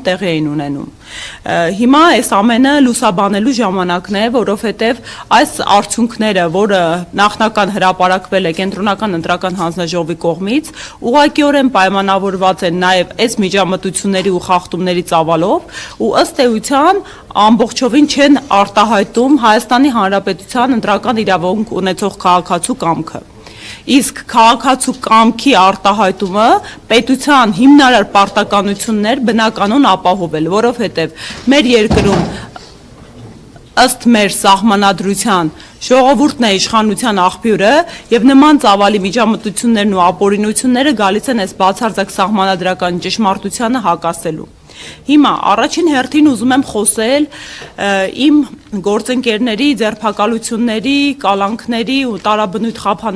տեղի էին ունենում։ Հիմա այս ամենը լուսաբանելու ժամանակն է, որովհետև այս արդյունքները, որը նախնական հրապարակվել է Կենտրոնական ընտրական հանձնաժողովի կողմից, ուղղակիորեն պայմանավորված են նաև այս միջամտությունների ու խախտումների ծավալով ու ըստ էության ամբողջովին չեն արտահայտում Հայաստանի Հանրապետության ընտրական իրավունք ունեցող քաղաքացու կամքը։ Իսկ քաղաքացու կամքի արտահայտումը պետության հիմնարար պարտականություններ բնականon ապահովել, որովհետև մեր երկրում ըստ մեր սահմանադրության ժողովուրդն է իշխանության աղբյուրը եւ նման ծավալի միջամտություններն ու ապօրինությունները գալիս են այս բացարձակ սահմանադրական ճշմարտությանը հակասելու։ Հիմա առաջին հերթին ուզում եմ խոսել իմ գործընկերների ձերբակալությունների, կալանքների ու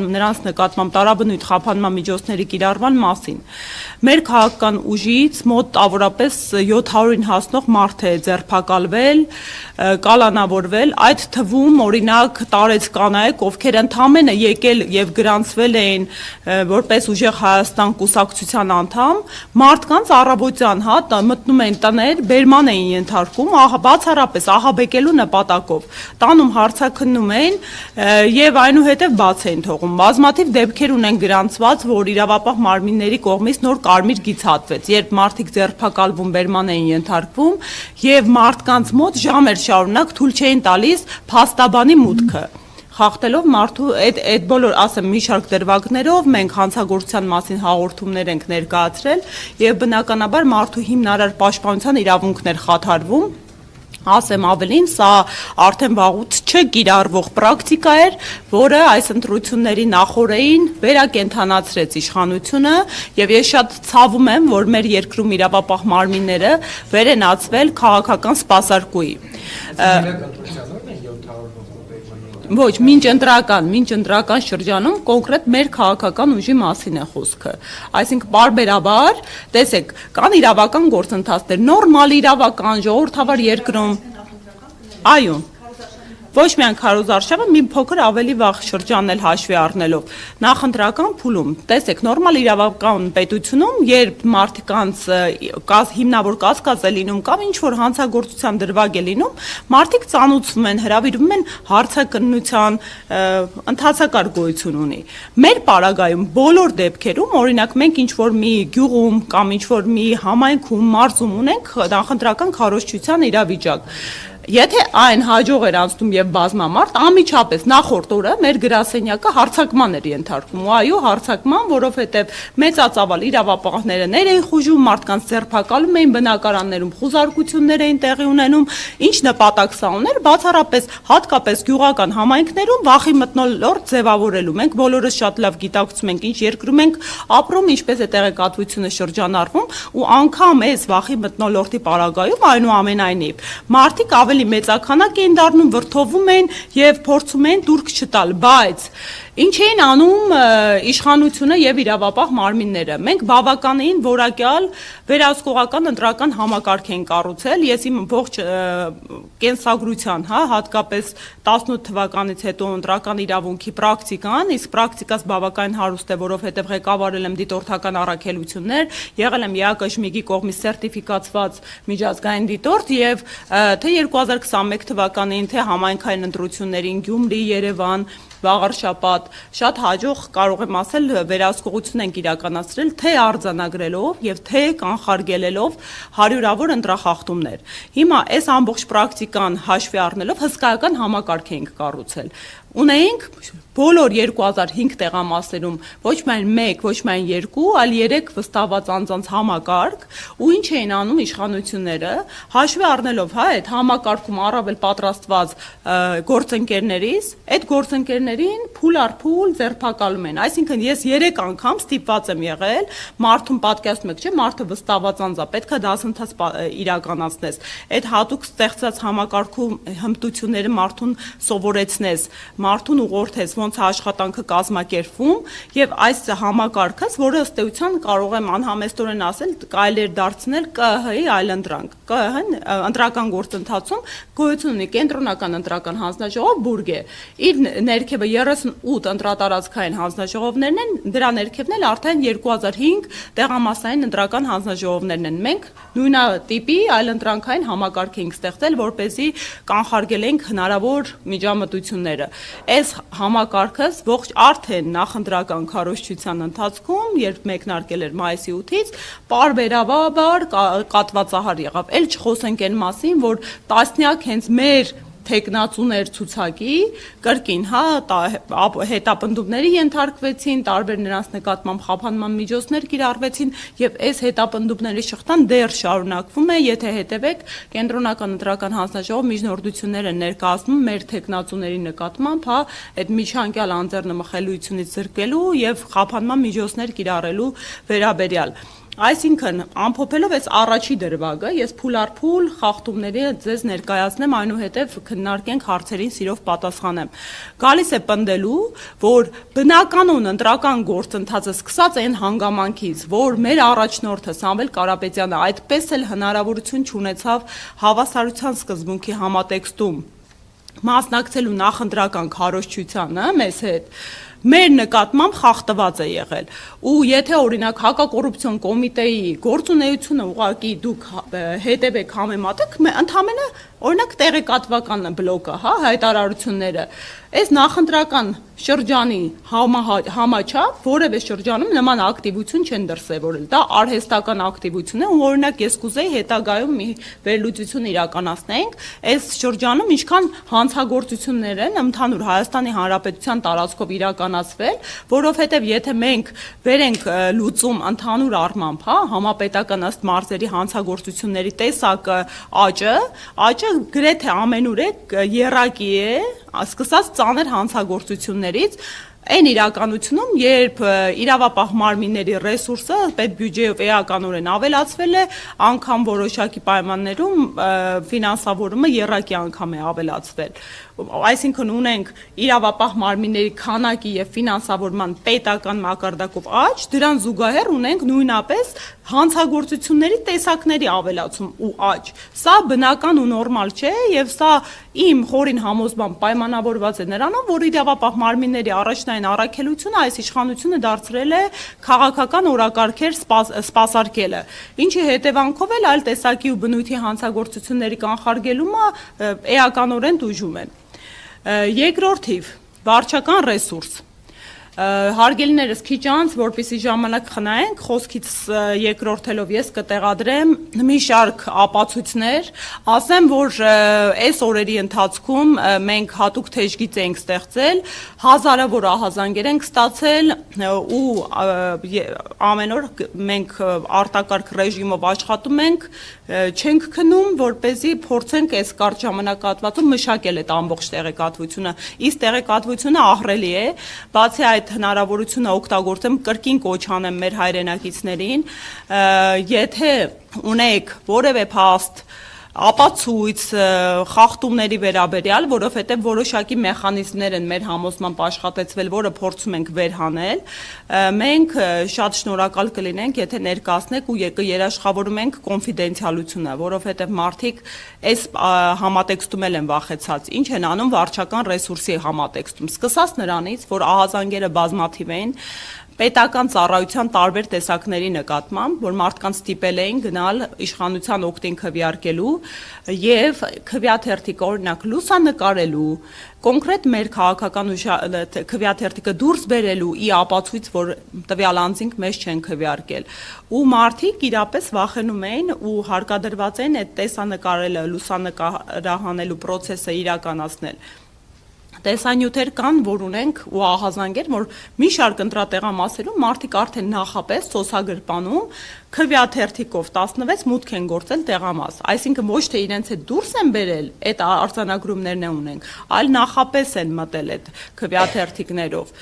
նրանց նկատմամբ տարաբնույթ խափանման միջոցների կիրառման մասին։ Մեր քաղաքական ուժից մոտ տավորապես 700-ին հասնող մարդ է ձերբակալվել, կալանավորվել, այդ թվում օրինակ տարեց կանայք, ովքեր ընդամենը եկել եւ գրանցվել էին որպես ուժեղ Հայաստան կուսակցության անդամ, մարդկանց առավոտյան մտնում էին տներ, բերման էին ենթարկում, բացառապես ահաբեկելու նպատակով, տանում հարցաքննում էին եւ այնուհետեւ բաց էին թողում։ Բազմաթիվ դեպքեր ունեն գրանցված, որ իրավապահ մարմինների կողմից նոր կարմիր գիծ հատվեց, երբ մարդիկ ձերբակալվում, բերման էին ենթարկվում եւ մարդկանց մոտ ժամեր շարունակ թույլ չէին տալիս փաստաբանի մուտքը։ Խախտելով մարդու այդ բոլոր, ասեմ, մի շարք դրվագներով մենք հանցագործության մասին հաղորդումներ ենք ներկայացրել եւ բնականաբար մարդու հիմնարար պաշտպանության իրավունքներ խաթարվում։ Ասեմ ավելին, սա արդեն վաղուց չկիրառվող պրակտիկա էր, որը այս ընտրությունների նախօրեին վերակենդանացրեց իշխանությունը եւ ես շատ ցավում եմ, որ մեր երկրում իրավապահ մարմինները վեր են ածվել քաղաքական սպասարկուի։ Ոչ, մինչ ընտրական շրջանում կոնկրետ մեր քաղաքական ուժի մասին է խոսքը։ Այսինքն պարբերաբար, տեսեք, կան իրավական գործընթացներ, նորմալ իրավական ժողովրդավար երկրում։ Այո։ Ոչ միայն քարոզարշավը, մի փոքր ավելի վաղ շրջանն էլ հաշվի առնելով, նախընտրական փուլում, տեսեք, նորմալ իրավական պետությունում, երբ մարդկանց հիմնավոր կասկած է լինում կամ ինչ-որ հանցագործության դրվագ է լինում, մարդիկ ծանուցվում են, հրավիրվում են հարցաքննության, ընթացակարգ գոյություն ունի։ Մեր պարագայում բոլոր դեպքերում, օրինակ մենք ինչ-որ մի գյուղում կամ ինչ-որ մի համայնքում, մարզում ունենք նախընտրական քարոզչության իրավիճակ։ Եթե այն հաջող էր անցնում եւ բազմամարդ, անմիջապես նախորդ օրը մեր գրասենյակը հարձակման էր ենթարկվում։ Ու այո, հարձակման, որովհետեւ մեծածավալ իրավապահները էին խուժում, մարդկանց ձերբակալում էին, բնակարաններում խուզարկություններ էին տեղի ունենում, ինչ նպատակ սա ուներ, բացառապես հատկապես գյուղական համայնքներում վախի մթնոլորտ ձևավորելու։ Մենք բոլորս շատ լավ գիտակցում ենք, ինչ երկրում ենք ապրում, ինչպես է տեղեկատվությունը շրջանառվում, ու անգամ այս վախի մթնոլորտի պարագայում այնուամենայնիվ մարդիկ ավելի մեծականակ էին դառնում, վրդովում էին եւ փորձում էին դուրք չտալ, բայց ինչ էին անում իշխանությունը եւ իրավապահ մարմինները։ Մենք բավականին որակյալ վերահսկողական ընտրական համակարգ են կառուցել։ Ես իմ ողջ կենսագրության, հատկապես 18 թվականից հետո ընտրական իրավունքի պրակտիկան, իսկ պրակտիկաս բավականին հարուստ է, որովհետեւ ղեկավարել եմ դիտորդական առաքելություններ, եղել եմ ԵԱԿ-ի կողմից սերտիֆիկացված միջազգային դիտորդ եւ թե 2021 թվականին, թե համայնքային ընտրություններին Գյումրի, Երևան, Վաղարշապատ շատ հաջող կարող եմ ասել վերահսկողություն ենք իրականացրել թե արձանագրելով եւ թե կանխարգելելով հարյուրավոր ընտրախախտումներ։ Հիմա այս ամբողջ պրակտիկան հաշվի առնելով հսկայական համակարգ ենք կառուցել։ Ունեինք բոլոր 2005 տեղամասերում ոչ միայն 1, ոչ միայն 2, այլ 3 վստահված անձանց համակարգ, ու ինչ էին անում իշխանությունները, հաշվի առնելով այդ համակարգում առավել պատրաստված գործընկերներից, այդ գործընկերներին փուլ առ փուլ ձերբակալում են։ Այսինքն ես 3 անգամ ստիպված եմ եղել, մարդուն պատկերացնում եք, չէ՞, մարդը վստահված անձ է, պետք է դասընթաց իրականացնես։ Այդ հատուկ ստեղծած համակարգում հմտությունները մարդուն սովորեցնես, մարդուն ուղղորդես ոնց է աշխատանքը կազմակերպվում եւ այս համակարգը, որը ըստ էության կարող եմ անհամեստորեն ասել, կարելի է դարձնել ԿՀ-ի այլընտրանք։ ԿՀ-ն ընտրական գործընթացում գոյություն ունի կենտրոնական ընտրական հանձնաժողով բուրգ է։ Իր ներքևը 38 ընտրատարածքային հանձնաժողովներն են, դրա ներքևն էլ արդեն 2005 տեղամասային ընտրական հանձնաժողովներն են։ Մենք նույնա տիպի այլընտրանքային համակարգ ենք ստեղծել, որպեսզի կանխարգել ենք հնարավոր միջամտությունները։ Այս համակարգը ողջ արդեն նախընտրական քարոզչության ընթացքում, երբ մեկնարկել էր մայիսի 8-ից, պարբերաբար կատվածահար եղավ։ Էլ չխոսենք այն մասին, որ տասնյակ հենց մեր թեկնածուներ ցուցակի կրկին, հետապնդումների ենթարկվեցին, տարբեր նրանց նկատմամբ խափանման միջոցներ կիրառվեցին եւ այս հետապնդումների շղթան դեռ շարունակվում է, եթե հետևեք կենտրոնական ընտրական հանձնաժողով միջնորդություններ են ներկայացնում մեր թեկնածուների նկատմամբ, այդ միջանկյալ անձեռնմխելիությունից զրկելու եւ խափանման միջոցներ կիրառելու վերաբերյալ։ Այսինքն, ամփոփելով այս առաջի դրվագը, ես փուլարփուլ խախտումների ձեզ ներկայացնեմ, այնուհետև քննարկենք հարցերին սիրով պատասխանեմ։ Գալիս է պնդելու, որ բնականon ընտրական գործընթացը սկսած այն հանգամանքից, որ մեր առաջնորդը Սամվել Կարապետյանը այդպես էլ հնարավորություն չունեցավ հավասարության սկզբունքի համատեքստում մասնակցելու նախընտրական քարոզչությանը մեզ հետ, մեր նկատմամբ խախտված է եղել։ Ու եթե օրինակ հակակոռուպցիոն կոմիտեի գործունեությունը ուղղակի դուք հետևեք համեմատեք, ընդհանրապես օրինակ տեղեկատվական բլոկը, հայտարարությունները, այս նախընտրական շրջանի համաչափ որևէ շրջանում նման ակտիվություն չեն դրսևորել։ Դա արհեստական ակտիվություն է, ու օրինակ ես կուզեի հետագայում մի վերլուծություն իրականացնենք այս շրջանում ինչքան հանցագործություններ են ընդհանուր Հայաստանի Հանրապետության տարածքով իրականացվել, որովհետև եթե մենք վերենք լուծում ընդհանուր առմամբ, համապետական ըստ մարզերի հանցագործությունների տեսակը աճը գրեթե ամենուր եռակի է, սկսած ծանր հանցագործություններից, այն իրականությունում, երբ իրավապահ մարմինների ռեսուրսը պետբյուջեով էականորեն ավելացվել է, անգամ որոշակի պայմաններում ֆինանսավորումը եռակի անգամ է ավելացվել։ Այսինքն ունենք իրավապահ մարմինների քանակի եւ ֆինանսավորման պետական մակարդակով աճ, դրան զուգահեռ ունենք նույնապես հանցագործությունների տեսակների ավելացում ու աճ։ Սա բնական ու նորմալ չէ եւ սա իմ խորին համոզմամբ պայմանավորված է նրանով, որ իրավապահ մարմինների առաջնային առաքելությունը այս իշխանությունը դարձրել է քաղաքական օրակարգեր սպասարկելը, ինչի հետևանքով էլ այլ տեսակի ու բնույթի հանցագործությունների կանխարգելումը էականորեն տուժում են։ Երկրորդիվ, վարչական ռեսուրս։ Հարգելիներս քիչ անց, որպեսզի ժամանակ խնայենք, խոսքից երկրորդելով ես կտեղադրեմ մի շարք ապացույցներ, ասեմ, որ այս օրերի ընթացքում մենք հատուկ թեժգիծ ենք ստեղծել, հազարավոր ահազանգեր ենք ստացել ու ամեն օր մենք արտակարգ ռեժիմով աշխատում ենք, չենք քնում, որպեսզի փորձենք այս կարճ ժամանակահատվածում մշակել այդ ամբողջ տեղեկատվությունը, իսկ տեղեկատվությունը ահռելի է, բացի այդ հնարավորությունը օգտագործեմ կրկին կոչ անեմ մեր հայրենակիցներին, եթե ունեք որևէ փաստ ապացույց խախտումների վերաբերյալ, որովհետև որոշակի մեխանիզմներ են մեր համոզմամբ աշխատեցվել, որը փորձում ենք վերհանել, մենք շատ շնորհակալ կլինենք, եթե ներկայացնեք ու երաշխավորում ենք կոնֆիդենցիալությունը, որովհետև մարդիկ այս համատեքստում են վախեցած, ինչ են անում վարչական ռեսուրսի համատեքստում, սկսած նրանից, որ ահազանգերը բազմաթիվ են, պետական ծառայության տարբեր տեսակների նկատմամբ, որ մարդկանց ստիպել էին գնալ իշխանության օգտին քվեարկելու եւ քվեաթերթիկը օրինակ լուսանկարելու, կոնկրետ մեր քաղաքական քվեաթերթիկը դուրս բերելու ի ապացույց, որ տվյալ անձինք մեզ չեն քվեարկել։ Ու մարդիկ իրապես վախենում էին ու հարկադրված էին այդ տեսանկարելը, լուսանկարահանելու process-ը իրականացնել։ Տեսանյութեր կան, որ ունենք ու ահազանգեր, որ մի շարք ընտրատեղամասերում մարդիկ արդեն նախապես սոցագրպանում քվեաթերթիկով 16 մուտք են գործել տեղամաս, այսինքն ոչ թե իրենց հետ դուրս են բերել, այդ արձանագրումներն ունենք, այլ նախապես են մտել այդ քվեաթերթիկներով,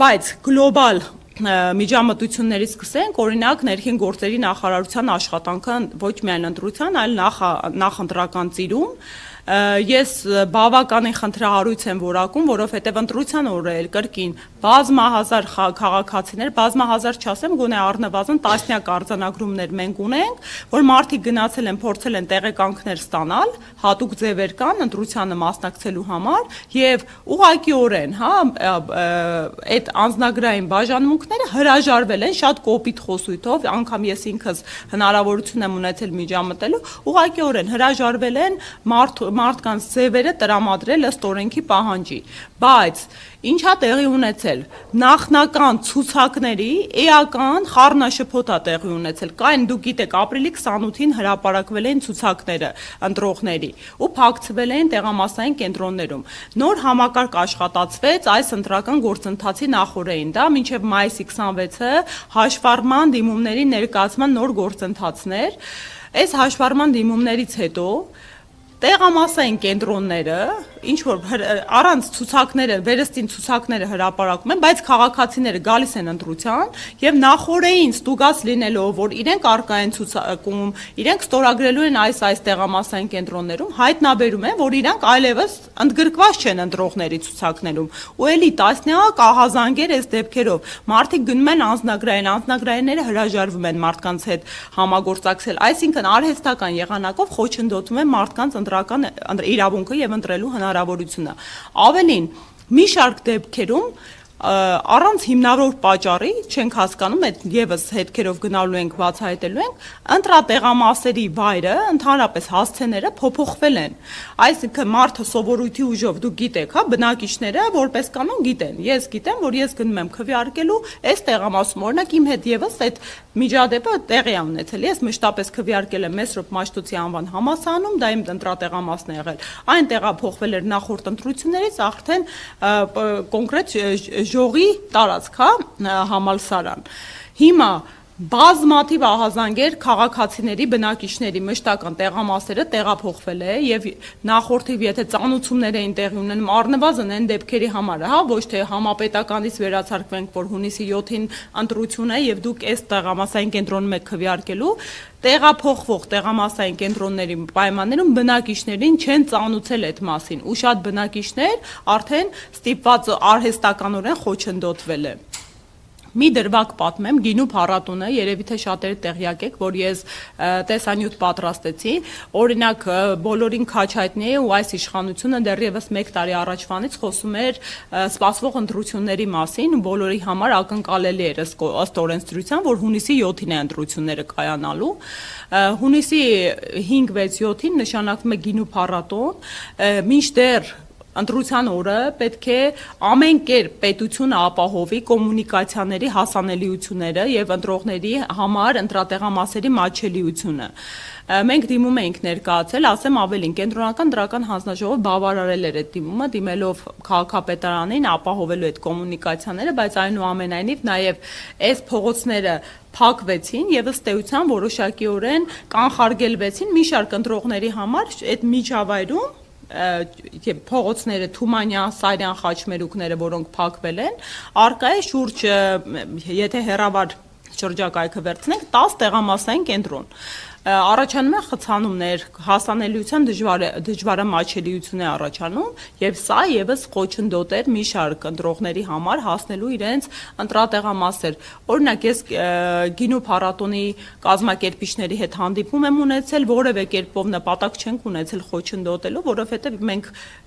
բայց գլոբալ միջամտություններից սկսենք, օրինակ ներքին գործերի նախարարության աշխատանքը ոչ միայն ընտրության, այլ նախընտրական ծիրում ես բավականին խնդրահարույց եմ որակում, որովհետև ընտրության օրը կրկին բազմահազար քաղաքացիներ, բազմահազար չասեմ, գոնե առնվազն տասնյակ արձանագրումներ մենք ունենք, որ մարդիկ գնացել են, փորձել են տեղեկանքներ ստանալ, հատուկ ձևեր կան ընտրությանը մասնակցելու համար եւ ուղղակիորեն, այդ անձնագրային բաժանմունքները հրաժարվել են շատ կոպիտ խոսույթով, անգամ ես ինքս հնարավորություն եմ ունեցել միջամտելու, ուղղակիորեն հրաժարվել են մարդկանց ձևերը տրամադրել ըստ օրենքի պահանջի, բայց ինչա տեղի ունեցել նախնական ցուցակների էական խառնաշփոթ է տեղի ունեցել կային դուք գիտեք ապրիլի 28-ին հրապարակվել են ցուցակները ընտրողների ու փակցվել են տեղամասային կենտրոններում նոր համակարգ աշխատացվեց այս ընտրական գործընթացի նախօրեին դա մինչև մայիսի 26-ը հաշվառման դիմումների ներկայացման նոր գործընթացներ այս հաշվառման դիմումներից հետո տեղամասային կենտրոնները ինչ որ առանց ցուցակները վերստին ցուցակները հրապարակում են, բայց քաղաքացիները գալիս են ընտրության եւ նախորդին ստուգած լինելով, որ իրենք արկա են ցուցակում, իրենք ստորագրելու են այս տեղամասային կենտրոններում, հայտնաբերում են, որ իրենք այլևս ընդգրկված չեն ընտրողների ցուցակներում։ Ու էլի տասնյակ ահազանգեր այս դեպքերով մարդիկ գնում են անձնագրայինները հրաժարվում են մարդկանց հետ համագործակցել, այսինքն արհեստական եղանակով խոչընդոտում են մարդկանց իրավունքը եւ ընտրելու հնարավորությունը։ Ավելին, մի շարք դեպքերում առանց հիմնավոր պատճառի չենք հասկանում, այդ եւս հետքերով գնալու ենք բացահայտելու ենք, ընտրատեղամասերի վայրը, ընդհանրապես հասցեները փոփոխվել են։ Այսինքն մարդը սովորույթի ուժով դուք գիտեք, բնակիչները որպես կանոն գիտեն։ Ես գիտեմ, որ ես գնում եմ քվեարկելու այս տեղամասում, օրինակ իմ հետ եւս այդ միջադեպը տեղի է ունեցել։ Ես մշտապես քվեարկել եմ Մեսրոպ Մաշտոցի անվան համալսարանում, դա իմ ընտրատեղամասն է եղել։ Այն տեղափոխվել էր նախորդ ընտրություններից արդեն կոնկրետ ժողի տարածք, համալսարան։ Հիմա բազմաթիվ ահազանգեր քաղաքացիների բնակիչների մշտական տեղամասերը տեղափոխվել է եւ նախորդիվ եթե ծանուցումներ էին տեղի ունենում առնվազն այն դեպքերի համար, ոչ թե համապետականից վերացարկվենք, որ հունիսի 7-ին ընտրություն է եւ դուք այս տեղամասային կենտրոնում եք քվեարկելու, տեղափոխվող տեղամասային կենտրոնների պայմաններում բնակիչներին չեն ծանուցել այդ մասին ու շատ բնակիչներ արդեն ստիպված արհեստականորեն խոչընդոտվել է։ Մի դրվագ պատմեմ, գինու փառատոնը, երևի թե շատերը տեղյակ եք, որ ես տեսանյութ պատրաստեցի, օրինակ բոլորին քաչ հայտնի է ու այս իշխանությունը դեռևս 1 տարի առաջվանից խոսում էր սպասվող ընտրությունների մասին, բոլորի համար ակնկալելի էր ըստ օրենսդրության, որ հունիսի 7-ին է ընտրությունները կայանալու, հունիսի 5-6-7-ին նշանակվում է գինու փառատոն, մինչդեռ ընտրության օրը պետք է ամեն կերպ պետությունը ապահովի կոմունիկացիաների հասանելիությունները եւ ընտրողների համար ընտրատեղամասերի մատչելիությունը։ Մենք դիմում էինք ներկայացել, ասեմ ավելին, կենտրոնական դրական հանձնաժողովը բավարարել էր այդ դիմումը, դիմելով քաղաքապետարանին ապահովելու այդ կոմունիկացիաները, բայց այնուամենայնիվ նաեւ այս փողոցները փակվեցին եւ ըստ էության որոշակիորեն կանխարգելվեցին մի շարք ընտրողների համար այդ միջավայրում փողոցները Թումանյան, Սարյան խաչմերուկները, որոնք փակվել են, արկա է շուրջ, եթե հեռավար շրջակայքը վերցնենք, 10 տեղամասային կենտրոն։ Առաջանում են խցանումներ, հասանելիության դժվարամատչելիություն է առաջանում եւ սա եւս խոչընդոտ էր մի շարք ընտրողների համար հասնելու իրենց ընտրատեղամասեր։ Օրինակ ես գինու փառատոնի կազմակերպիչների հետ հանդիպում եմ ունեցել, որևէ կերպով նպատակ չենք ունեցել խոչընդոտելու, որովհետեւ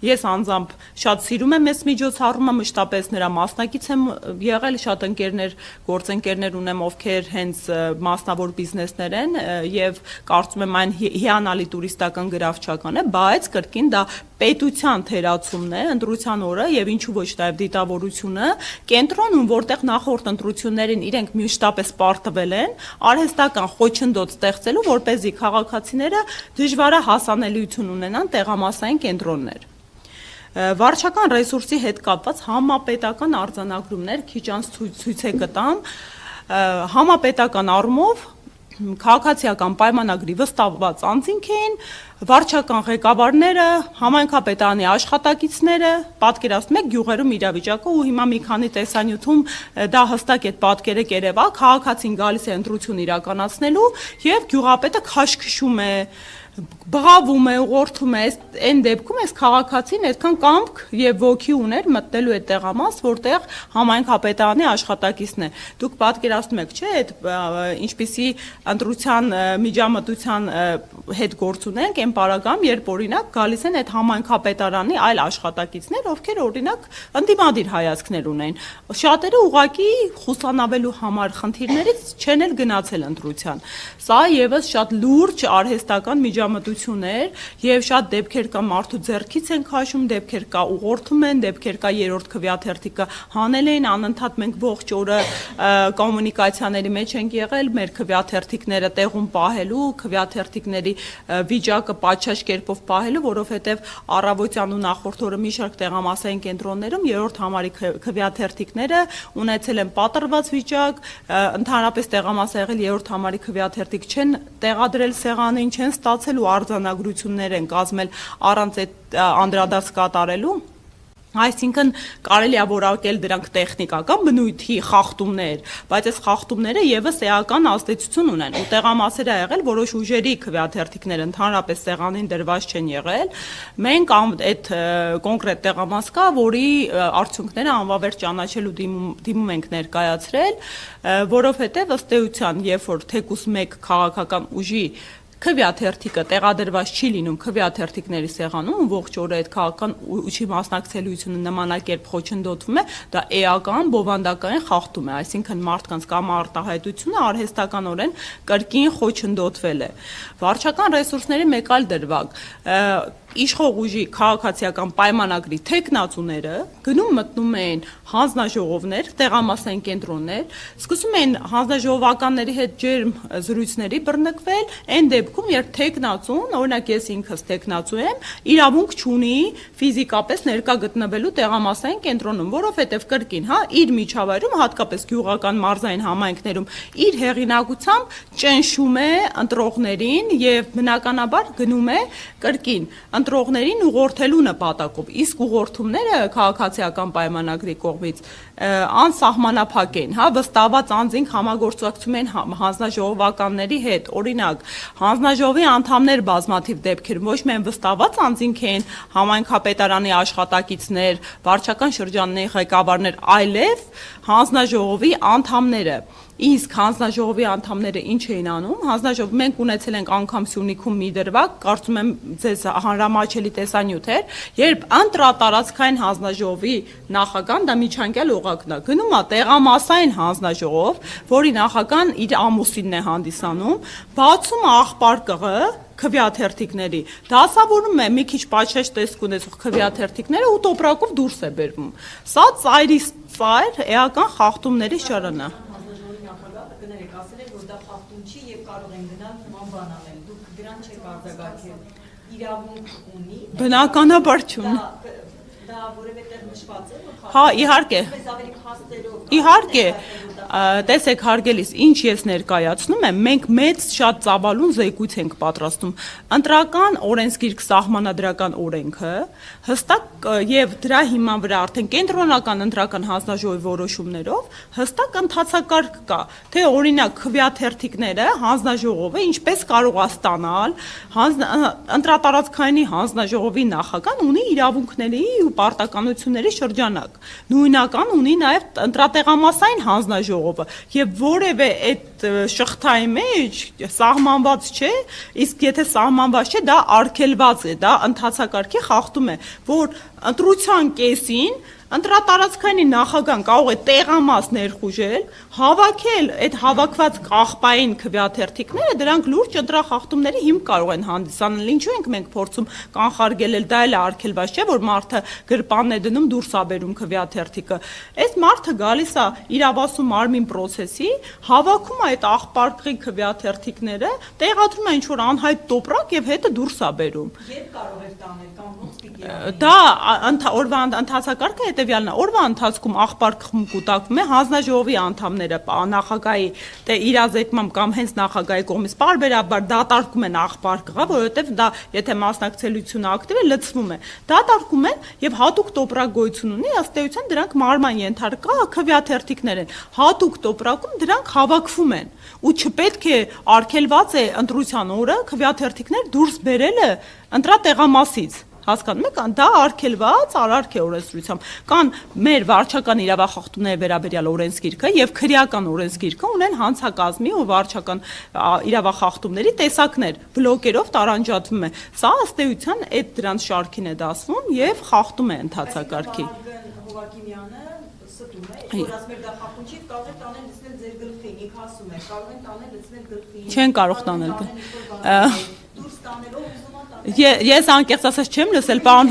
ես անձամբ շատ սիրում եմ այս միջոցառումը, մշտապես նրա մասնակից եմ եղել, շատ ընկերներ, գործընկերներ ունեմ, ովքեր հենց մասնավոր բիզնեսներ են եւ կարծում եմ այն հիանալի տուրիստական գրավչական է, բայց կրկին դա պետության թերացումն է ընտրության օրը եւ ինչու ոչ նաեւ դիտավորությունը կենտրոնում, որտեղ նախորդ ընտրություններին իրենք մշտապես պարտվել են, արհեստական խոչընդոտ ստեղծելու, որպեսզի քաղաքացիները դժվարահասանելիություն ունենան տեղամասային կենտրոններ։ Վարչական ռեսուրսի հետ կապված համապետական արձանագրումներ քիչ անց ցույց է կտամ, համապետական առումով քաղաքացիական պայմանագրի վստահված անձինք էին, վարչական ղեկավարները, համայնքապետարանի աշխատակիցները, պատկերացնում եք գյուղերում իրավիճակը ու հիմա մի քանի տեսանյութում դա հստակ այդ պատկերը կերևա, քաղաքացին գալիս է ընտրություն իրականացնելու եւ գյուղապետը քաշքշում է, բղավում է, ուղղորդում է, այն դեպքում այս քաղաքացին այդքան կամք եւ ոգի ուներ մտնելու այդ տեղամաս, որտեղ համայնքապետարանի աշխատակիցն է։ Դուք պատկերացնում եք, չէ՞, այդ ինչպիսի ընտրության միջամտության հետ գործ ունենք այն պարագայում, երբ օրինակ գալիս են այդ համայնքապետարանի այլ աշխատակիցներ, ովքեր օրինակ ընդդիմադիր հայացքներ ունեն։ Շատերը ուղղակի խուսանավելու համար խնդիրներից չեն էլ գնացել ընտրության։ Սա եւս շատ լուրջ արհեստական միջամտություններ եւ շատ դեպքեր կա մարդու ձեռքից են քաշում, դեպքեր կա ուղղորդում են, դեպքեր կա երրորդ քվեաթերթիկը հանել են, անընդհատ մենք ողջ օրը կոմունիկացիաների մեջ ենք եղել, մեր քվեաթերթիկները տեղում պահելու, քվեաթերթիկների վիճակը պատշաճ կերպով պահելու, որովհետեւ առավոտյան ու նախորդ օրը մի շարք տեղամասային կենտրոններում երրորդ համարի քվեաթերթիկները ունեցել են պատռված վիճակ, ընդհանրապես տեղամաս եղել երրորդ համարի քվեաթերթիկ չեն տեղադրել սեղանին, չեն ստացել ու արձանագրություններ են կազմել առանց այդ անդրադարձ կատարելու։ Այսինքն կարելի է որակել դրանք տեխնիկական բնույթի խախտումներ, բայց այս խախտումները եւս էական ազդեցություն ունեն։ Ու տեղամասեր ա եղել որոշ ուժերի քվեաթերթիկներ ընդհանրապես սեղանին դրված չեն եղել։ Մենք այդ կոնկրետ տեղամաս կա, որի արդյունքները անվավեր ճանաչելու դիմում ենք ներկայացրել, որովհետեւ ըստ էության, երբ որ թեկուս մեկ քաղաքական ուժի քվեաթերթիկը տեղադրված չի լինում քվեաթերթիկների սեղանում, ողջ օրը այդ քաղաքական ուժի մասնակցելիությունը նմանակերպ խոչընդոտվում է, դա էական բովանդակային խախտում է, այսինքն մարդկանց կամարտահայտությունը արհեստականորեն կրկին խոչընդոտվել է։ Վարչական ռեսուրսների մեկ այլ դրվագ իշխող ուժի քաղաքացիական պայմանագրի թեկնածուները գնում մտնում են հանձնաժողովներ, տեղամասային կենտրոններ, սկսում են հանձնաժողովականների հետ ջերմ զրույցների բռնկվել, այն դեպքում, երբ թեկնածուն, օրինակ ես ինքս թեկնածու եմ, իրավունք չունի ֆիզիկապես ներկա գտնվելու տեղամասային կենտրոնում, որովհետև կրկին, իր միջավայրում, հատկապես գյուղական մարզային համայնքներում, իր հեղինակությամբ ճնշում է ընտրողներին եւ բնականաբար գնում է կրկին ընտրողներին ուղղորդելու նպատակով, իսկ ուղղորդումները քաղաքացիական պայմանագրի կողմից անսահմանափակ են, վստահված անձինք համագործակցում են հանձնաժողովականների հետ, օրինակ հանձնաժողովի անդամներ բազմաթիվ դեպքերում ոչ միայն վստահված անձինք են, համայնքապետարանի աշխատակիցներ, վարչական շրջանների ղեկավարներ, այլև հանձնաժողովի անդամները։ Իսկ հանձնաժողովի անդամները ինչ էին անում, մենք ունեցել ենք անգամ Սյունիքում մի դրվագ, կարծում եմ ձեզ հանրամատչելի տեսանյութ էր, երբ ընտրատարածքային հանձնաժողովի նախագահն, դա միջանկյալ օղակն է, գնում է տեղամասային հանձնաժողով, որի նախագահն իր ամուսինն է հանդիսանում, բացում աղբարկղը քվեաթերթիկների, դասավորում է մի քիչ պատշաճ տեսք ունեցող քվեաթերթիկները ու տոպրակով դուրս է բերվում։ Սա ծայրից ծայր էական խախտումների շարան է։ Կներեք, ասել եք, որ դա խախտում չի եւ կարող են գնալ նման բան անել։ Դուք դրան չեք արձագանքել։ Իրավունք ունի։ Բնականաբար չունի։ Դա որևէ տեղ նշված է, որ Հա, իհարկե։ ավելի հաստերով։ Իհարկե, տեսեք հարգելիս, ինչ ես ներկայացնում եմ, մենք մեծ շատ ծավալուն զեկույց ենք պատրաստում։ Ընտրական օրենսգիրք սահմանադրական օրենքը հստակ եւ դրա հիման վրա արդեն կենտրոնական ընտրական հանձնաժողովի որոշումներով հստակ ընթացակարգ կա, թե օրինակ քվեաթերթիկները հանձնաժողովը ինչպես կարող է ստանալ, ընտրատարածքային հանձնաժողովի նախագահն ունի իրավունքների ու պարտականությունների շրջանակ։ Նույնական ունի նաեւ ընտրատեղամասային հանձնաժողովը եւ որևէ այդ շղթայի մեջ սահմանված չէ, իսկ եթե սահմանված չէ, դա արգելված է, դա ընթացակարգի խախտում է, որ ընտրության կեսին ընտրատարածքային նախագահան կարող է տեղամաս ներխուժել, հավաքել այդ հավաքված աղբային քվեաթերթիկները, դրանք լուրջ ընտրախախտումների հիմք կարող են հանդիսանալ։ Ինչու ենք մենք փորձում կանխարգելել, դա էլ է արգելված չէ, որ մարդը գրպանն է դնում դուրս է բերում քվեաթերթիկը։ Այս մարդը գալիս է իրավասու մարմին process-ի, հավաքում է այդ աղբարկղի քվեաթերթիկները, տեղադրում է ինչ-որ անհայտ տոպրակ եւ հետը դուրս է բերում։ Երբ կարող է տանել կամ ոնց Դա օրվա ընթացակարգը հետևյալն է, օրվա ընթացքում աղբար կուտակվում է, հանձնաժողովի անդամները նախագահի իրազեկմամբ կամ հենց նախագահի կողմից պարբերաբար դատարկում են աղբար կղա, որովհետև դա եթե մասնակցելիությունը ակտիվ է, լցվում է, դատարկում են եւ հատուկ տոպրակ գոյություն ունի, ըստ էության դրանք մարման ենթարկա քվեաթերթիկներ են, հատուկ տոպրակում դրանք հավաքվում են ու չպետք է արգելված է ընտրության օրը քվեաթերթիկներ դուրս բերելը ընտրատեղամասից հասկանում եք, դա արգելված արարք է օրենսդրությամբ։ Կան մեր վարչական իրավախախտումների վերաբերյալ օրենսգիրքը եւ քրեական օրենսգիրքը ունեն հանցակազմի ու վարչական իրավախախտումների տեսակներ, բլոկերով տարանջատվում է։ Սա ըստ էության այդ դրանց շարքին է դասվում եւ խախտում է ընթացակարգի։ Հովակիմյանը ստում է, որ ասում է դա խախտում չի, կարող է տանել լցնել ձեր գլխին, ինքը ասում է, կարող են տանել լցնել գլխին։ Չեն կարող տանել։ Դուրս տանելով ուզում Ես անկեղծ ասած չեմ լսել, պարոն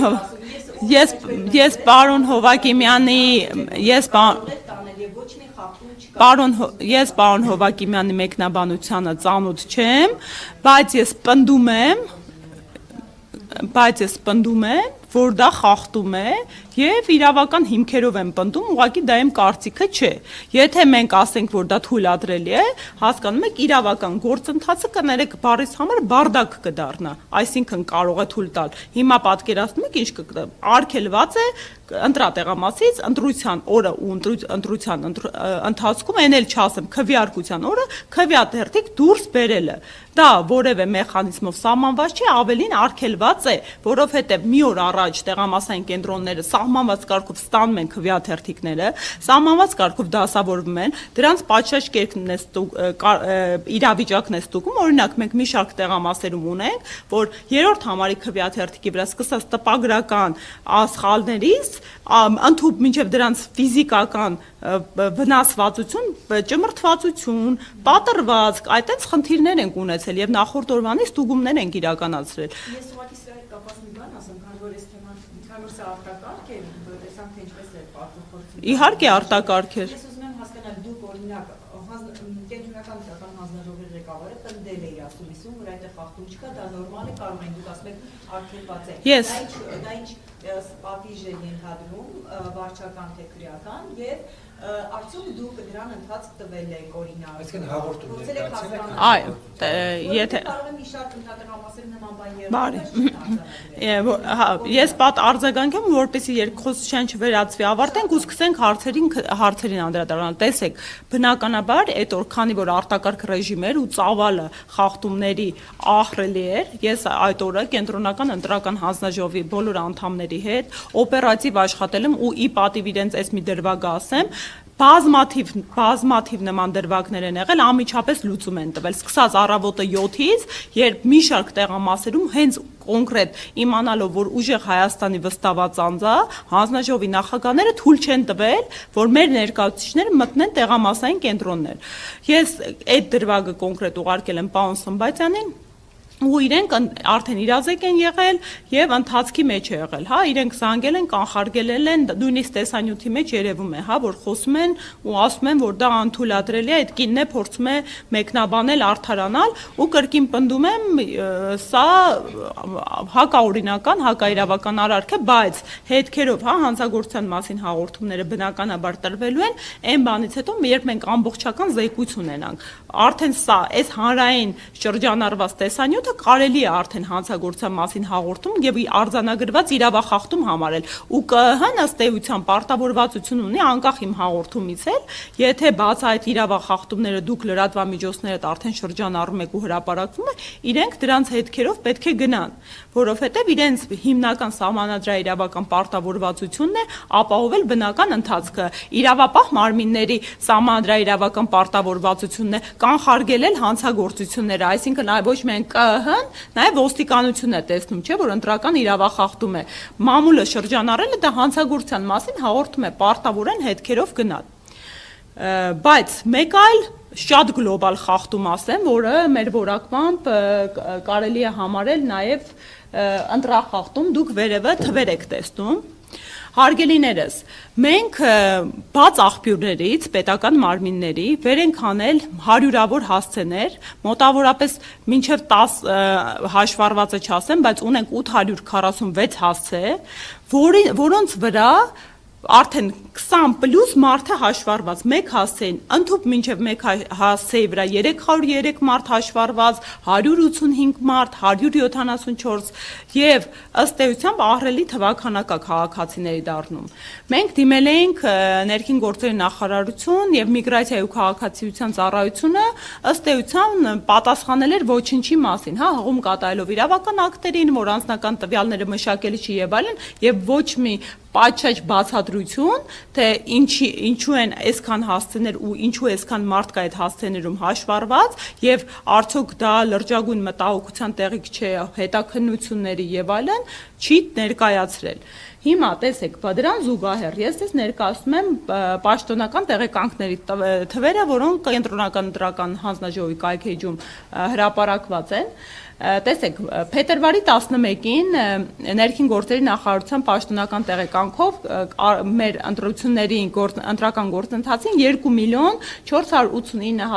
ես պարոն Հովակիմյանի պարոն Հովակիմյանի մեկնաբանությանը ծանոթ չեմ, բայց ես պնդում եմ, որ դա խախտում է եւ իրավական հիմքերով եմ պնդում, ուղղակի դա իմ կարծիքը չէ։ Եթե մենք ասենք, որ դա թույլատրելի է, հասկանում եք, իրավական գործընթացը կներեք բառից համար բարդակ կդառնա, այսինքն կարող է թույլ տալ։ Հիմա պատկերացնում եք ինչ կգտնի, արգելված է ընտրատեղամասից ընտրության օրը ու ընտրության ընթացքում այն էլ չասեմ քվեարկության օրը քվեաթերթիկ դուրս բերելը։ Դա որևէ մեխանիզմով սահմանված չէ, ավելին արգելված է, որովհետեւ մի օր առաջ տեղամասային կենտրոնները սահմանված կարգով ստանում են քվեաթերթիկները, սահմանված կարգով դասավորվում են, դրանց պատշաճ կերպն է իրավիճակն է ստուգում, օրինակ մենք մի շարք տեղամասերում ունենք, որ երրորդ համարի քվեաթերթիկի վրա սկսած տպագրական սխալներից ընդհուպ մինչև դրանց ֆիզիկական վնասվածություն, ճմրթվածություն, պատրվածք, այդտենց խնդիրներ ենք ունեցել եւ նախորդ օրվանից ստուգումներ ենք իրականացրել։ Ես ուղղակի սա հետ կապված մի բան ասեմ, քանի որ այս թեման, քանի որ սա արտակարգ է, տեսանք թե ինչպես է պատմախոսություն։ Իհարկե արտակարգ է։ Ես ուզում եմ հասկանալ դուք օրինակ կենտրոնական դատական հանձնաժողովի ղեկավարը պնդել է իր ասումիսում, որ այդտեղ խախտում չկա, դա նորմալ է, կարող են դուք ասում եք արգելված է։ Դա ինչ պատիժ է ենթադրում վարչական թե քրեական եւ արդյոք դուք դրան ընթացք տվել եք օրինակ։ Այսինքն հաղորդումներ դարձել եք։ Այո, եթե կարող եմ մի շարք ընտրատեղամասերի նման բան Բարի։ Ես արձագանքեմ, որպեսզի երկխոսության չվերածվի, ավարտենք ու սկսենք հարցերին անդրադառնալ։ Տեսեք, բնականաբար այդ օր քանի որ արտակարգ ռեժիմ էր ու ծավալը խախտումների ահռելի էր, ես այդ օրը կենտրոնական ընտրական հանձնաժողովի բոլոր անդամների հետ օպերատիվ աշխատել եմ ու ի պատիվ իրենց այս մի դրվագ ասեմ, բազմաթիվ նման դրվագներ են եղել, անմիջապես լուծում են տվել, սկսած առավոտը 7-ից, երբ մի շարք տեղամասերում հենց կոնկրետ իմանալով, որ ուժեղ Հայաստանի վստահված անձա, հանձնաժողովի նախագահները թույլ չեն տվել, որ մեր ներկայացուցիչները մտնեն տեղամասային կենտրոններ։ Ես այդ դրվագը կոնկրետ ուղարկել եմ պարոն Սմբատյանին, ու իրենք արդեն իրազեկ են եղել եւ ընթացքի մեջ է եղել, հա, իրենք զանգել են, կանխարգելել են, նույնիսկ տեսանյութի մեջ երևում է, հա, որ խոսում են ու ասում են, որ դա անթույլատրելի է, այդ կինն է փորձում է մեկնաբանել, արդարանալ ու կրկին պնդում եմ, սա հակաօրինական, հակաիրավական արարք է, բայց հետքերով, հա, հանցագործության մասին հաղորդումները բնականաբար տրվելու են, այն բանից հետո, երբ մենք ամբողջական զեկույց ունենանք, արդեն սա այս հանրային շրջանառված տեսանյութը կարելի է արդեն հանցագործության մասին հաղորդում եւ արձանագրված իրավախախտում համարել ու ԿԸՀ-ն ըստ էության պարտավորվածություն ունի անկախ իմ հաղորդումից էլ, եթե բաց այդ իրավախախտումները դուք լրատվամիջոցներդ արդեն շրջանառում եք ու հրապարակվում է, իրենք դրանց հետքերով պետք է գնան, որովհետեւ իրենց հիմնական սահմանադրաիրավական պարտավորվածությունն է ապահովել բնական ընթացքը, իրավապահ մարմինների սահմանադրաիրավական պարտավորվածությունն է կանխարգելել հանցագործությունները, այսինքն ոչ միայն ԿԸՀ-ն, նաև ոստիկանությունն է տեսնում, չէ, որ ընտրական իրավախախտում է։ Մամուլը շրջանառելը դա հանցագործության մասին հաղորդում է պարտավոր են հետքերով գնալ։ Բայց մեկ այլ շատ գլոբալ խախտում ասեմ, որը մեր որակմամբ կարելի է համարել նաև ընտրախախտում, դուք վերևը թվեր եք տեսնում։ Հարգելիներս, մենք բաց աղբյուրներից, պետական մարմինների վեր ենք անել հարյուրավոր հասցեներ, մոտավորապես մինչև 10 հաշվառվածը չասեմ, բայց ունենք 846 հասցե, որոնց վրա արդեն 20 պլյուս մարդ է հաշվառված, մեկ հասցեին, ընդհուպ մինչև մեկ հասցեի վրա 303 մարդ հաշվառված, 185 մարդ, 174 և ըստ էությամբ ահռելի թվաքանակա քաղաքացիների դառնում։ Մենք դիմել էինք ներքին գործերի նախարարություն և միգրացիայի ու քաղաքացիության ծառայությունը ըստ էության պատասխանել էր ոչինչի մասին, հղում կատարելով իրավական ակտերին, որ անձնական տվյալները մշակելի չի եւ այլն, եւ ոչ մի պատշաճ բացատրություն, թե ինչու են այսքան հասցեներ ու ինչու այսքան մարդ կա այդ հասցեներում հաշվառված եւ արդյոք դա լրջագույն մտահոգության տեղիք չէ հետաքննությունների եւ այլն, չի ներկայացրել։ Հիմա տեսեք, դրան զուգահեռ ես ձեզ ներկայացնում եմ պաշտոնական տեղեկանքների թվերը, որոնք կենտրոնական ընտրական հանձնաժողովի կայքէջում հրապարակված են։ Տեսեք, փետրվարի 11-ին ներքին գործերի նախարարության պաշտոնական տեղեկանքով մեր ընտրական գործընթացին 2 միլիոն 489